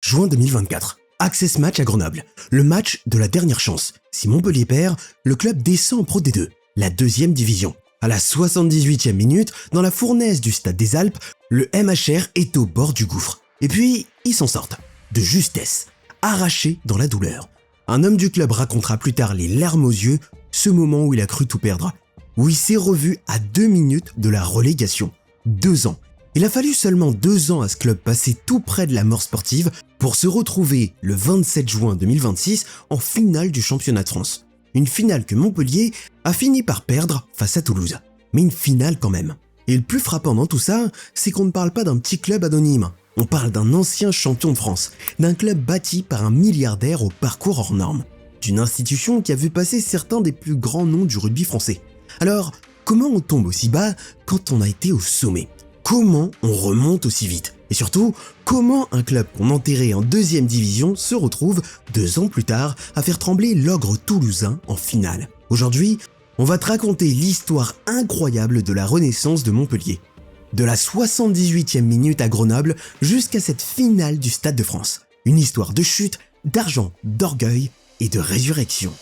Juin 2024. Access Match à Grenoble. Le match de la dernière chance. Si Montpellier perd, le club descend en Pro D2, la deuxième division. À la 78e minute, dans la fournaise du Stade des Alpes, le MHR est au bord du gouffre. Et puis, ils s'en sortent. De justesse. Arraché dans la douleur. Un homme du club racontera plus tard les larmes aux yeux ce moment où il a cru tout perdre. Où il s'est revu à 2 minutes de la relégation. 2 ans. Il a fallu seulement 2 ans à ce club passé tout près de la mort sportive pour se retrouver le 27 juin 2026 en finale du championnat de France. Une finale que Montpellier a fini par perdre face à Toulouse. Mais une finale quand même. Et le plus frappant dans tout ça, c'est qu'on ne parle pas d'un petit club anonyme. On parle d'un ancien champion de France, d'un club bâti par un milliardaire au parcours hors norme, d'une institution qui a vu passer certains des plus grands noms du rugby français. Alors, comment on tombe aussi bas quand on a été au sommet ? Comment on remonte aussi vite ? Et surtout, comment un club qu'on enterrait en deuxième division se retrouve 2 ans plus tard à faire trembler l'ogre toulousain en finale ? Aujourd'hui, on va te raconter l'histoire incroyable de la renaissance de Montpellier. De la 78e minute à Grenoble jusqu'à cette finale du Stade de France. Une histoire de chute, d'argent, d'orgueil et de résurrection.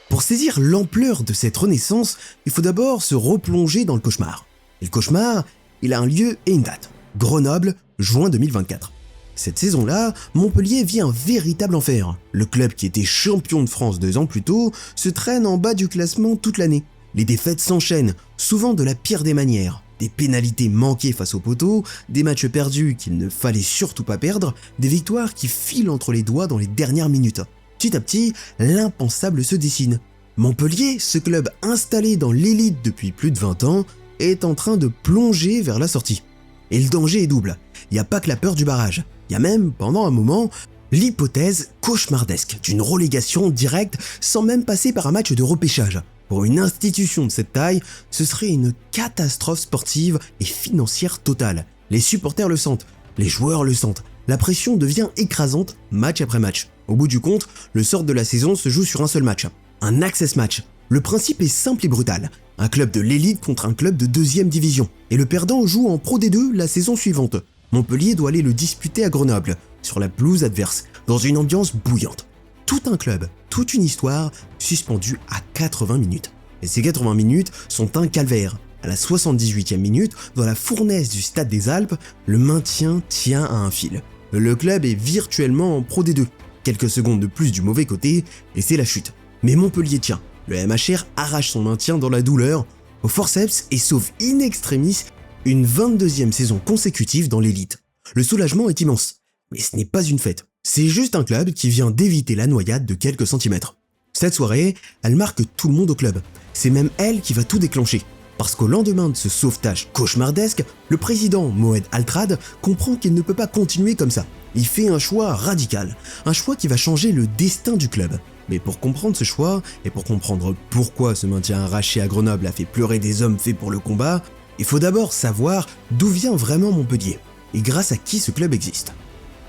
Pour saisir l'ampleur de cette renaissance, il faut d'abord se replonger dans le cauchemar. Et le cauchemar, il a un lieu et une date. Grenoble, juin 2024. Cette saison-là, Montpellier vit un véritable enfer. Le club qui était champion de France 2 ans plus tôt se traîne en bas du classement toute l'année. Les défaites s'enchaînent, souvent de la pire des manières. Des pénalités manquées face au poteau, des matchs perdus qu'il ne fallait surtout pas perdre, des victoires qui filent entre les doigts dans les dernières minutes. Petit à petit, l'impensable se dessine. Montpellier, ce club installé dans l'élite depuis plus de 20 ans, est en train de plonger vers la sortie. Et le danger est double. Il n'y a pas que la peur du barrage. Il y a même, pendant un moment, l'hypothèse cauchemardesque d'une relégation directe sans même passer par un match de repêchage. Pour une institution de cette taille, ce serait une catastrophe sportive et financière totale. Les supporters le sentent, les joueurs le sentent. La pression devient écrasante match après match. Au bout du compte, le sort de la saison se joue sur un seul match. Un access match. Le principe est simple et brutal. Un club de l'élite contre un club de deuxième division. Et le perdant joue en Pro D2 la saison suivante. Montpellier doit aller le disputer à Grenoble, sur la pelouse adverse, dans une ambiance bouillante. Tout un club, toute une histoire, suspendue à 80 minutes. Et ces 80 minutes sont un calvaire. À la 78e minute, dans la fournaise du Stade des Alpes, le maintien tient à un fil. Le club est virtuellement en Pro D2. Quelques secondes de plus du mauvais côté, et c'est la chute. Mais Montpellier tient. Le MHR arrache son maintien dans la douleur, au forceps et sauve in extremis une 22e saison consécutive dans l'élite. Le soulagement est immense, mais ce n'est pas une fête. C'est juste un club qui vient d'éviter la noyade de quelques centimètres. Cette soirée, elle marque tout le monde au club. C'est même elle qui va tout déclencher. Parce qu'au lendemain de ce sauvetage cauchemardesque, le président Moed Altrad comprend qu'il ne peut pas continuer comme ça. Il fait un choix radical, un choix qui va changer le destin du club. Mais pour comprendre ce choix, et pour comprendre pourquoi ce maintien arraché à Grenoble a fait pleurer des hommes faits pour le combat, il faut d'abord savoir d'où vient vraiment Montpellier, et grâce à qui ce club existe.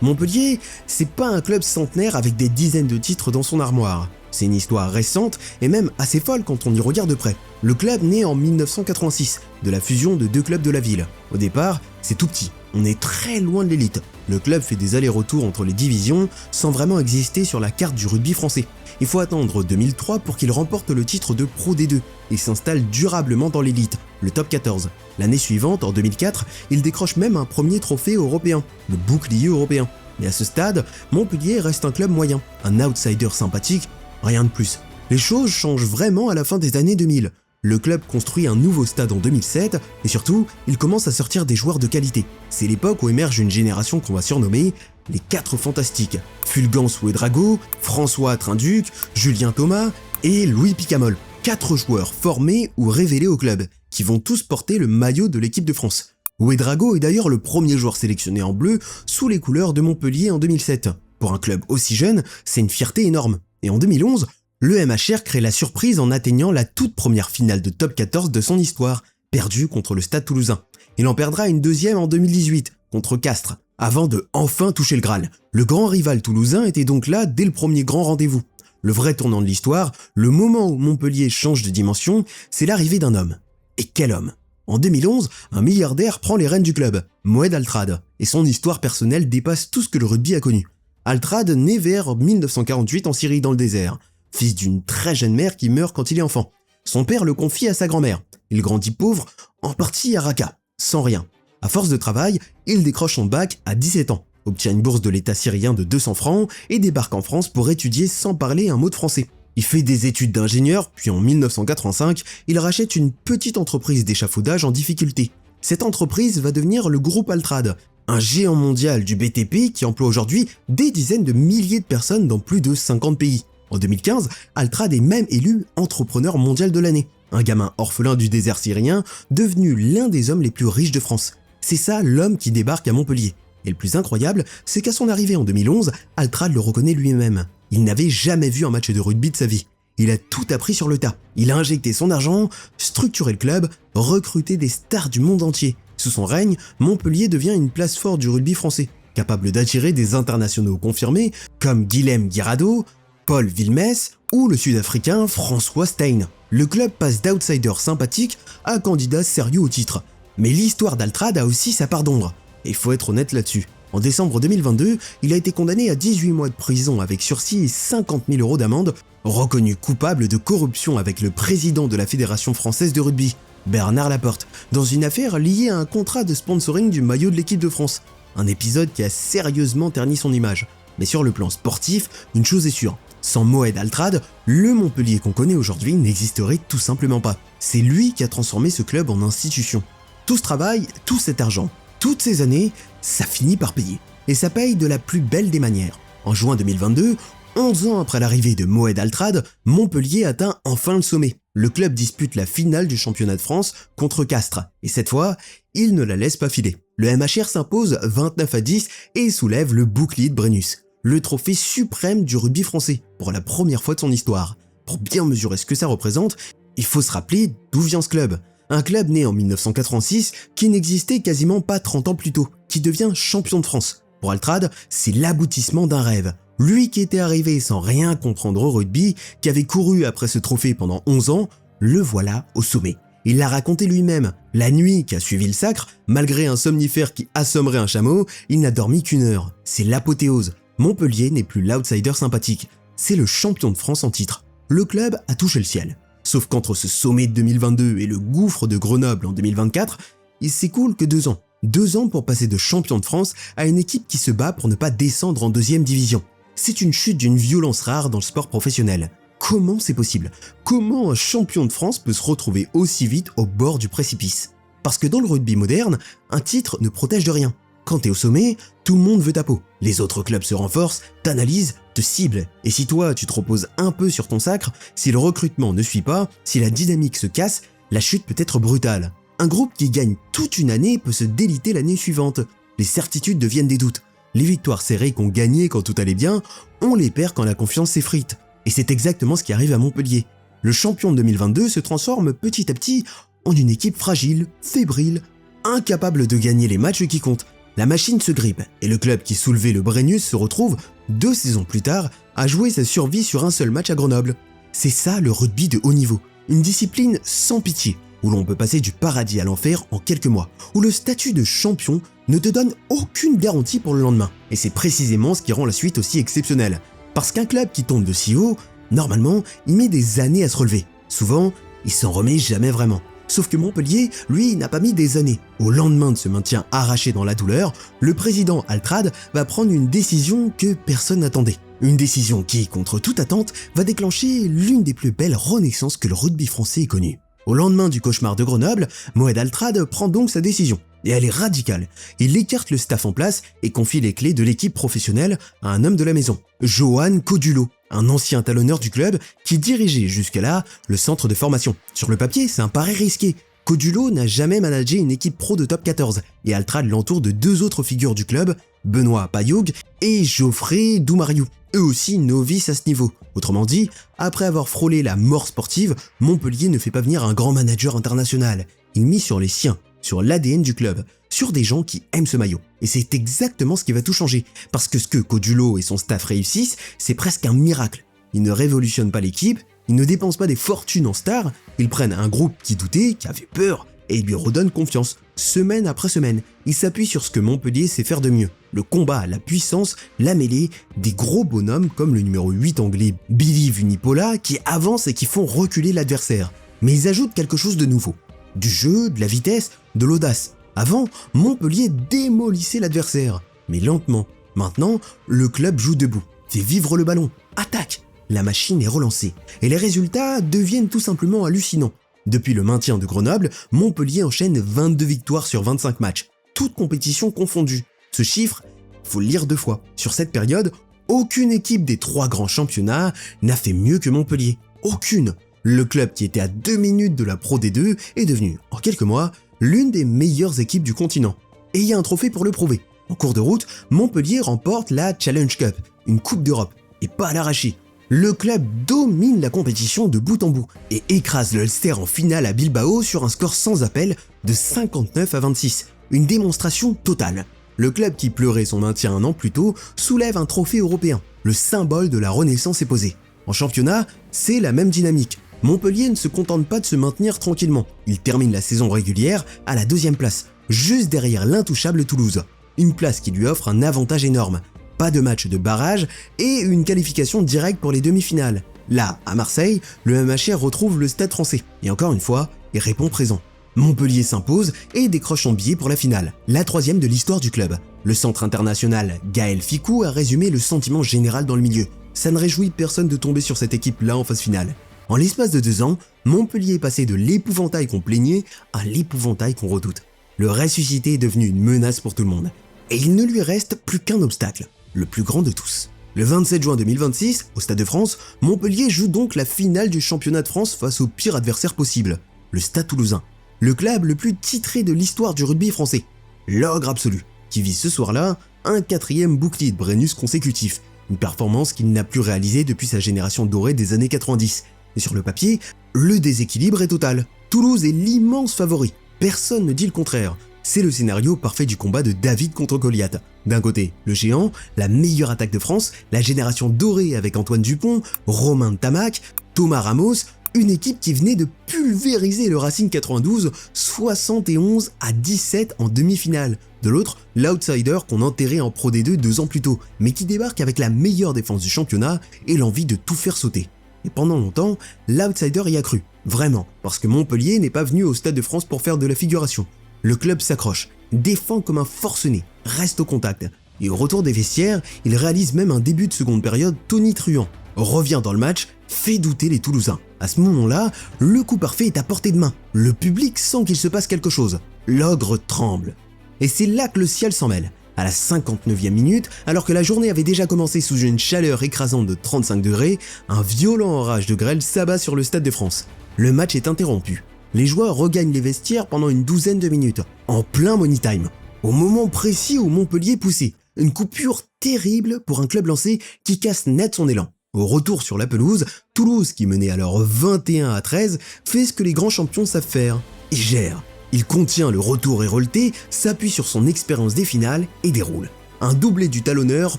Montpellier, c'est pas un club centenaire avec des dizaines de titres dans son armoire. C'est une histoire récente et même assez folle quand on y regarde de près. Le club naît en 1986, de la fusion de 2 clubs de la ville. Au départ, c'est tout petit, on est très loin de l'élite. Le club fait des allers-retours entre les divisions sans vraiment exister sur la carte du rugby français. Il faut attendre 2003 pour qu'il remporte le titre de Pro D2 et s'installe durablement dans l'élite, le top 14. L'année suivante, en 2004, il décroche même un premier trophée européen, le bouclier européen. Mais à ce stade, Montpellier reste un club moyen, un outsider sympathique, rien de plus. Les choses changent vraiment à la fin des années 2000. Le club construit un nouveau stade en 2007 et surtout, il commence à sortir des joueurs de qualité. C'est l'époque où émerge une génération qu'on va surnommer les 4 fantastiques. Fulgence Ouedraogo, François Trinduc, Julien Thomas et Louis Picamol. 4 joueurs formés ou révélés au club, qui vont tous porter le maillot de l'équipe de France. Ouedraogo est d'ailleurs le premier joueur sélectionné en bleu sous les couleurs de Montpellier en 2007. Pour un club aussi jeune, c'est une fierté énorme. Et en 2011, le MHR crée la surprise en atteignant la toute première finale de top 14 de son histoire, perdue contre le Stade Toulousain. Il en perdra une deuxième en 2018, contre Castres, avant de enfin toucher le Graal. Le grand rival toulousain était donc là dès le premier grand rendez-vous. Le vrai tournant de l'histoire, le moment où Montpellier change de dimension, c'est l'arrivée d'un homme. Et quel homme! En 2011, un milliardaire prend les rênes du club, Moed Altrad, et son histoire personnelle dépasse tout ce que le rugby a connu. Altrad naît vers 1948 en Syrie dans le désert, fils d'une très jeune mère qui meurt quand il est enfant. Son père le confie à sa grand-mère. Il grandit pauvre, en partie à Raqqa, sans rien. À force de travail, il décroche son bac à 17 ans, obtient une bourse de l'État syrien de 200 francs et débarque en France pour étudier sans parler un mot de français. Il fait des études d'ingénieur, puis en 1985, il rachète une petite entreprise d'échafaudage en difficulté. Cette entreprise va devenir le groupe Altrad, un géant mondial du BTP qui emploie aujourd'hui des dizaines de milliers de personnes dans plus de 50 pays. En 2015, Altrad est même élu entrepreneur mondial de l'année. Un gamin orphelin du désert syrien, devenu l'un des hommes les plus riches de France. C'est ça l'homme qui débarque à Montpellier. Et le plus incroyable, c'est qu'à son arrivée en 2011, Altrad le reconnaît lui-même. Il n'avait jamais vu un match de rugby de sa vie. Il a tout appris sur le tas. Il a injecté son argent, structuré le club, recruté des stars du monde entier. Sous son règne, Montpellier devient une place forte du rugby français, capable d'attirer des internationaux confirmés comme Guilhem Guirado, Paul Villemesse ou le Sud-Africain François Steyn. Le club passe d'outsider sympathique à candidat sérieux au titre. Mais l'histoire d'Altrad a aussi sa part d'ombre. Et il faut être honnête là-dessus. En décembre 2022, il a été condamné à 18 mois de prison avec sursis et 50 000 € d'amende, reconnu coupable de corruption avec le président de la Fédération française de rugby, Bernard Laporte, dans une affaire liée à un contrat de sponsoring du maillot de l'équipe de France. Un épisode qui a sérieusement terni son image. Mais sur le plan sportif, une chose est sûre, sans Moed Altrad, le Montpellier qu'on connaît aujourd'hui n'existerait tout simplement pas. C'est lui qui a transformé ce club en institution. Tout ce travail, tout cet argent, toutes ces années, ça finit par payer. Et ça paye de la plus belle des manières. En juin 2022, 11 ans après l'arrivée de Moed Altrad, Montpellier atteint enfin le sommet. Le club dispute la finale du championnat de France contre Castres. Et cette fois, il ne la laisse pas filer. Le MHR s'impose 29-10 et soulève le bouclier de Brennus, le trophée suprême du rugby français, pour la première fois de son histoire. Pour bien mesurer ce que ça représente, il faut se rappeler d'où vient ce club. Un club né en 1986 qui n'existait quasiment pas 30 ans plus tôt, qui devient champion de France. Pour Altrad, c'est l'aboutissement d'un rêve. Lui qui était arrivé sans rien comprendre au rugby, qui avait couru après ce trophée pendant 11 ans, le voilà au sommet. Il l'a raconté lui-même. La nuit qui a suivi le sacre, malgré un somnifère qui assommerait un chameau, il n'a dormi qu'1 heure. C'est l'apothéose. Montpellier n'est plus l'outsider sympathique. C'est le champion de France en titre. Le club a touché le ciel. Sauf qu'entre ce sommet de 2022 et le gouffre de Grenoble en 2024, il s'écoule que 2 ans. 2 ans pour passer de champion de France à une équipe qui se bat pour ne pas descendre en 2e division. C'est une chute d'une violence rare dans le sport professionnel. Comment c'est possible? Comment un champion de France peut se retrouver aussi vite au bord du précipice? Parce que dans le rugby moderne, un titre ne protège de rien. Quand t'es au sommet, tout le monde veut ta peau. Les autres clubs se renforcent, t'analysent, te ciblent. Et si toi, tu te reposes un peu sur ton sacre, si le recrutement ne suit pas, si la dynamique se casse, la chute peut être brutale. Un groupe qui gagne toute une année peut se déliter l'année suivante. Les certitudes deviennent des doutes. Les victoires serrées qu'on gagnait quand tout allait bien, on les perd quand la confiance s'effrite. Et c'est exactement ce qui arrive à Montpellier. Le champion de 2022 se transforme petit à petit en une équipe fragile, fébrile, incapable de gagner les matchs qui comptent. La machine se grippe et le club qui soulevait le Brennus se retrouve, 2 saisons plus tard, à jouer sa survie sur un seul match à Grenoble. C'est ça le rugby de haut niveau, une discipline sans pitié, où l'on peut passer du paradis à l'enfer en quelques mois, où le statut de champion ne te donne aucune garantie pour le lendemain. Et c'est précisément ce qui rend la suite aussi exceptionnelle. Parce qu'un club qui tombe de si haut, normalement, il met des années à se relever. Souvent, il s'en remet jamais vraiment. Sauf que Montpellier, lui, n'a pas mis des années. Au lendemain de ce maintien arraché dans la douleur, le président Altrad va prendre une décision que personne n'attendait. Une décision qui, contre toute attente, va déclencher l'une des plus belles renaissances que le rugby français ait connue. Au lendemain du cauchemar de Grenoble, Moed Altrad prend donc sa décision. Et elle est radicale. Il écarte le staff en place et confie les clés de l'équipe professionnelle à un homme de la maison, Johan Codulot, un ancien talonneur du club qui dirigeait jusque-là le centre de formation. Sur le papier, c'est un pari risqué. Codulot n'a jamais managé une équipe pro de top 14 et Altrad l'entoure de 2 autres figures du club, Benoît Payoug et Geoffrey Doumariou, eux aussi novices à ce niveau. Autrement dit, après avoir frôlé la mort sportive, Montpellier ne fait pas venir un grand manager international. Il mise sur les siens, sur l'ADN du club, sur des gens qui aiment ce maillot. Et c'est exactement ce qui va tout changer, parce que ce que Codulot et son staff réussissent, c'est presque un miracle. Ils ne révolutionnent pas l'équipe, ils ne dépensent pas des fortunes en stars, ils prennent un groupe qui doutait, qui avait peur, et lui redonne confiance, semaine après semaine. Il s'appuie sur ce que Montpellier sait faire de mieux. Le combat, la puissance, la mêlée, des gros bonhommes comme le numéro 8 anglais Billy Vunipola qui avancent et qui font reculer l'adversaire. Mais ils ajoutent quelque chose de nouveau. Du jeu, de la vitesse, de l'audace. Avant, Montpellier démolissait l'adversaire, mais lentement. Maintenant, le club joue debout, fait vivre le ballon, attaque. La machine est relancée, et les résultats deviennent tout simplement hallucinants. Depuis le maintien de Grenoble, Montpellier enchaîne 22 victoires sur 25 matchs, toutes compétitions confondues. Ce chiffre, faut le lire 2 fois. Sur cette période, aucune équipe des 3 grands championnats n'a fait mieux que Montpellier. Aucune. Le club qui était à 2 minutes de la Pro D2 est devenu, en quelques mois, l'une des meilleures équipes du continent. Et il y a un trophée pour le prouver. En cours de route, Montpellier remporte la Challenge Cup, une coupe d'Europe, et pas à l'arraché. Le club domine la compétition de bout en bout et écrase l'Ulster en finale à Bilbao sur un score sans appel de 59-26, une démonstration totale. Le club qui pleurait son maintien un an plus tôt soulève un trophée européen, le symbole de la Renaissance est posé. En championnat, c'est la même dynamique. Montpellier ne se contente pas de se maintenir tranquillement, il termine la saison régulière à la 2e place, juste derrière l'intouchable Toulouse. Une place qui lui offre un avantage énorme. Pas de match de barrage et une qualification directe pour les demi-finales. Là, à Marseille, le MHR retrouve le Stade Français et encore une fois, il répond présent. Montpellier s'impose et décroche son billet pour la finale, la 3e de l'histoire du club. Le centre international Gaël Ficou a résumé le sentiment général dans le milieu. Ça ne réjouit personne de tomber sur cette équipe-là en phase finale. En l'espace de 2 ans, Montpellier est passé de l'épouvantail qu'on plaignait à l'épouvantail qu'on redoute. Le ressuscité est devenu une menace pour tout le monde. Et il ne lui reste plus qu'un obstacle, le plus grand de tous. Le 27 juin 2026, au Stade de France, Montpellier joue donc la finale du championnat de France face au pire adversaire possible, le Stade Toulousain. Le club le plus titré de l'histoire du rugby français, l'ogre absolu, qui vit ce soir-là un 4e bouclier de Brennus consécutif, une performance qu'il n'a plus réalisée depuis sa génération dorée des années 90. Et sur le papier, le déséquilibre est total. Toulouse est l'immense favori, personne ne dit le contraire. C'est le scénario parfait du combat de David contre Goliath. D'un côté, le géant, la meilleure attaque de France, la génération dorée avec Antoine Dupont, Romain Ntamack, Thomas Ramos, une équipe qui venait de pulvériser le Racing 92 71-17 en demi-finale. De l'autre, l'outsider qu'on enterrait en Pro D2 2 ans plus tôt, mais qui débarque avec la meilleure défense du championnat et l'envie de tout faire sauter. Et pendant longtemps, l'outsider y a cru, vraiment, parce que Montpellier n'est pas venu au Stade de France pour faire de la figuration. Le club s'accroche, défend comme un forcené, reste au contact. Et au retour des vestiaires, il réalise même un début de seconde période tonitruant. Revient dans le match, fait douter les Toulousains. À ce moment-là, le coup parfait est à portée de main. Le public sent qu'il se passe quelque chose. L'ogre tremble. Et c'est là que le ciel s'en mêle. À la 59e minute, alors que la journée avait déjà commencé sous une chaleur écrasante de 35 degrés, un violent orage de grêle s'abat sur le Stade de France. Le match est interrompu. Les joueurs regagnent les vestiaires pendant une douzaine de minutes, en plein money time, au moment précis où Montpellier poussait. Une coupure terrible pour un club lancé qui casse net son élan. Au retour sur la pelouse, Toulouse, qui menait alors 21-13, fait ce que les grands champions savent faire. Il gère. Il contient le retour hérolté, s'appuie sur son expérience des finales et déroule. Un doublé du talonneur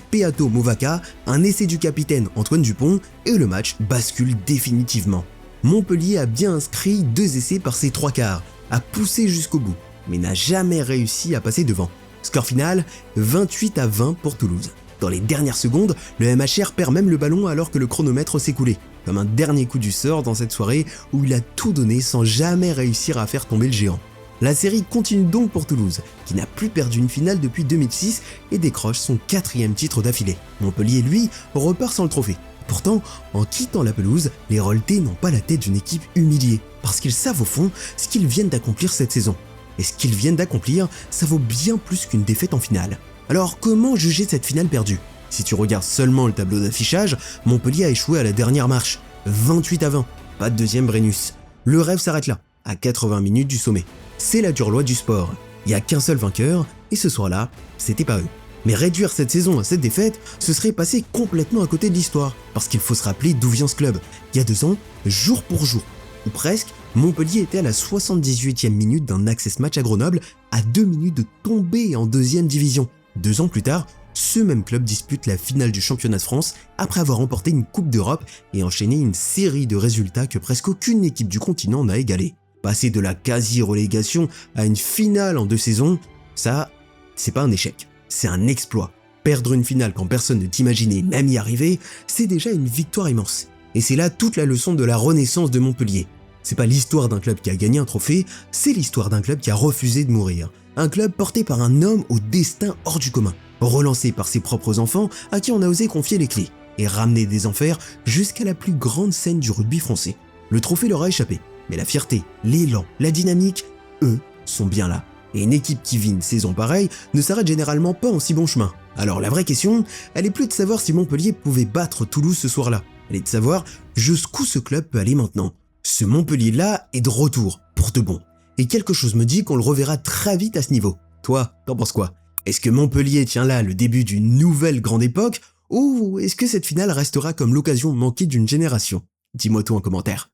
Peato Movaca, un essai du capitaine Antoine Dupont et le match bascule définitivement. Montpellier a bien inscrit 2 essais par ses 3 quarts, a poussé jusqu'au bout, mais n'a jamais réussi à passer devant. Score final, 28-20 pour Toulouse. Dans les dernières secondes, le MHR perd même le ballon alors que le chronomètre s'écoulait, comme un dernier coup du sort dans cette soirée où il a tout donné sans jamais réussir à faire tomber le géant. La série continue donc pour Toulouse, qui n'a plus perdu une finale depuis 2006 et décroche son 4e titre d'affilée. Montpellier, lui, repart sans le trophée. Pourtant, en quittant la pelouse, les Roletais n'ont pas la tête d'une équipe humiliée, parce qu'ils savent au fond ce qu'ils viennent d'accomplir cette saison. Et ce qu'ils viennent d'accomplir, ça vaut bien plus qu'une défaite en finale. Alors comment juger cette finale perdue? Si tu regardes seulement le tableau d'affichage, Montpellier a échoué à la dernière marche, 28-20, pas de deuxième Brennus. Le rêve s'arrête là, à 80 minutes du sommet. C'est la dure loi du sport. Il n'y a qu'un seul vainqueur, et ce soir-là, c'était pas eux. Mais réduire cette saison à cette défaite, ce serait passer complètement à côté de l'histoire, parce qu'il faut se rappeler d'où vient ce club. Il y a 2 ans, jour pour jour, ou presque, Montpellier était à la 78e minute d'un access match à Grenoble, à 2 minutes de tomber en 2e division. 2 ans plus tard, ce même club dispute la finale du championnat de France après avoir remporté une Coupe d'Europe et enchaîné une série de résultats que presque aucune équipe du continent n'a égalé. Passer de la quasi-relégation à une finale en 2 saisons, ça, c'est pas un échec, c'est un exploit. Perdre une finale quand personne ne t'imaginait même y arriver, c'est déjà une victoire immense. Et c'est là toute la leçon de la renaissance de Montpellier. C'est pas l'histoire d'un club qui a gagné un trophée, c'est l'histoire d'un club qui a refusé de mourir. Un club porté par un homme au destin hors du commun, relancé par ses propres enfants à qui on a osé confier les clés, et ramené des enfers jusqu'à la plus grande scène du rugby français. Le trophée leur a échappé, mais la fierté, l'élan, la dynamique, eux, sont bien là. Et une équipe qui vit une saison pareille ne s'arrête généralement pas en si bon chemin. Alors la vraie question, elle est plus de savoir si Montpellier pouvait battre Toulouse ce soir-là. Elle est de savoir jusqu'où ce club peut aller maintenant. Ce Montpellier-là est de retour, pour de bon. Et quelque chose me dit qu'on le reverra très vite à ce niveau. Toi, t'en penses quoi? Est-ce que Montpellier tient là le début d'une nouvelle grande époque? Ou est-ce que cette finale restera comme l'occasion manquée d'une génération? Dis-moi tout en commentaire.